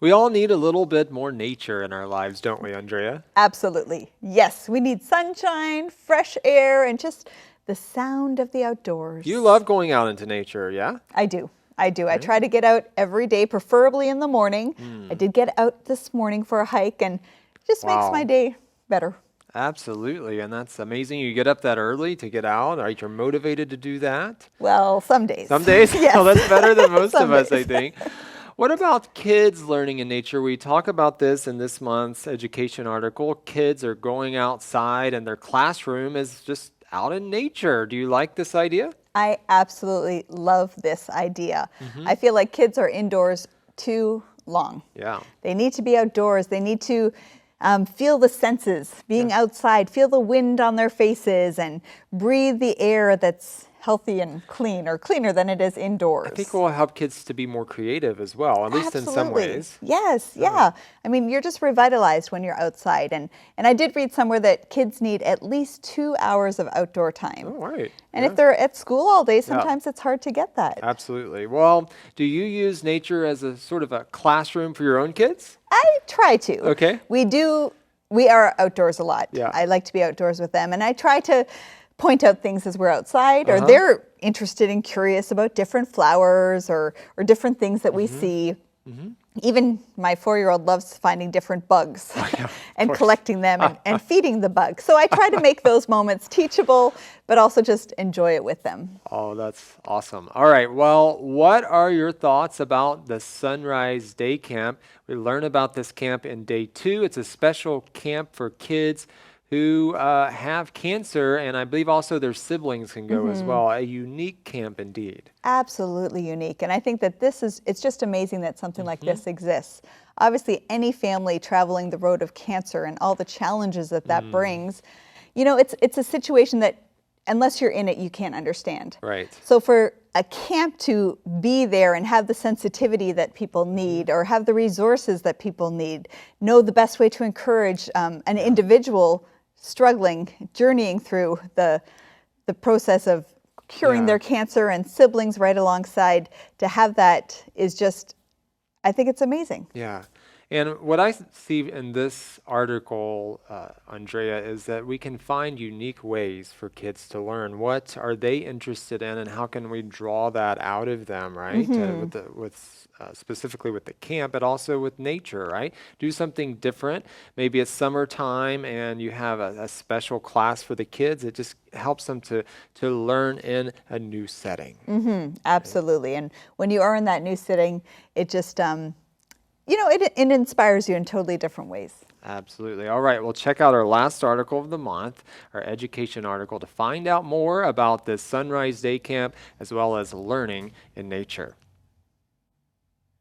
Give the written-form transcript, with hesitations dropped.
We all need a little bit more nature in our lives, don't we, Andrea? Absolutely. Yes, we need sunshine, fresh air, and just the sound of the outdoors. You love going out into nature, yeah? I do. I do. I Right? try to get out every day, preferably in the morning. I Hmm. did get out this morning for a hike, and it just makes my Wow. day better. Absolutely. And that's amazing. You get up that early to get out, right? You're motivated to do that. Well, some days. Some days, well, Yes. that's better than most of Some us, I days. think. What about kids learning in nature? We talk about this in this month's education article. Kids are going outside and their classroom is just out in nature. Do you like this idea? I absolutely love this idea. Hmm. I feel like kids are indoors too long. Yeah. They need to be outdoors. They need to feel the senses, being Yeah. outside, feel the wind on their faces, and breathe the air that's healthy and clean, or cleaner than it is indoors. I think it will help kids to be more creative as well, at least in some Absolutely. ways. Yes, Yeah. yeah. I mean, you're just revitalized when you're outside. And I did read somewhere that kids need at least 2 hours of outdoor time. Oh, right. And Yeah. if they're at school all day, sometimes it's hard to get that. Absolutely. Well, do you use nature as a sort of a classroom for your own kids? I try to. Okay. We are outdoors a lot. Yeah. I like to be outdoors with them. And I try to point out things as we're outside, or Uh-huh. they're interested and curious about different flowers or different things that we see. Hmm. Even my 4-year-old loves finding different bugs and course. collecting them and feeding the bugs. So I try to make those moments teachable, but also just enjoy it with them. Oh, that's awesome. All right. Well, what are your thoughts about the Sunrise Day Camp? We learn about this camp in day 2. It's a special camp for kids who have cancer, and I believe also their siblings can go as well. A unique camp indeed. Absolutely unique. And I think that it's just amazing that something like this exists. Obviously, any family traveling the road of cancer and all the challenges that brings, it's a situation that unless you're in it, you can't understand. Right. So for a camp to be there and have the sensitivity that people need, or have the resources that people need, know the best way to encourage an individual struggling, journeying through the process of curing Yeah. their cancer, and siblings right alongside, to have that is just, I think it's amazing. Yeah. And what I see in this article, Andrea, is that we can find unique ways for kids to learn. What are they interested in, and how can we draw that out of them, right? Specifically with the camp, but also with nature, right? Do something different. Maybe it's summertime and you have a special class for the kids. It just helps them to learn in a new setting. Absolutely. And when you are in that new setting, it just, it inspires you in totally different ways. Absolutely. All right. Well, check out our last article of the month, our education article, to find out more about this Sunrise Day Camp as well as learning in nature.